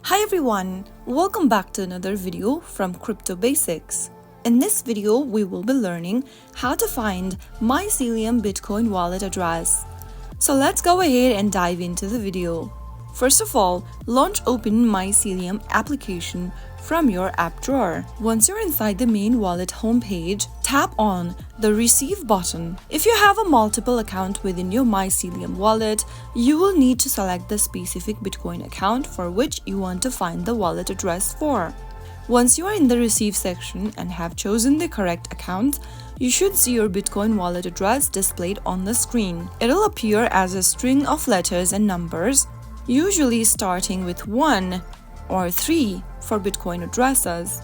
Hi everyone, welcome back to another video from Crypto Basics. In this video, we will be learning how to find Mycelium Bitcoin Wallet Address. So let's go ahead and dive into the video. First of all, launch Open Mycelium application from your app drawer. Once you're inside the main wallet homepage, tap on the Receive button. If you have a multiple account within your Mycelium wallet, you will need to select the specific Bitcoin account for which you want to find the wallet address for. Once you are in the Receive section and have chosen the correct account, you should see your Bitcoin wallet address displayed on the screen. It'll appear as a string of letters and numbers, usually starting with 1 or 3 for Bitcoin addresses.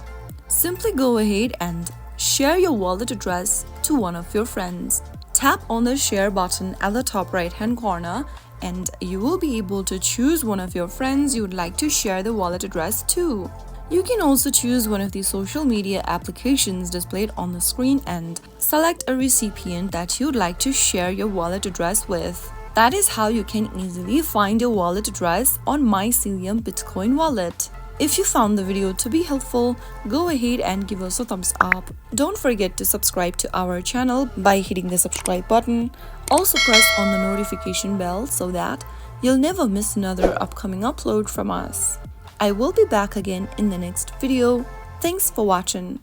Simply go ahead and share your wallet address to one of your friends. Tap on the share button at the top right hand corner and you will be able to choose one of your friends you would like to share the wallet address to. You can also choose one of the social media applications displayed on the screen and select a recipient that you'd like to share your wallet address with. That is how you can easily find your wallet address on Mycelium Bitcoin Wallet. If you found the video to be helpful, go ahead and give us a thumbs up. Don't forget to subscribe to our channel by hitting the subscribe button. Also press on the notification bell so that you'll never miss another upcoming upload from us. I will be back again in the next video. Thanks for watching.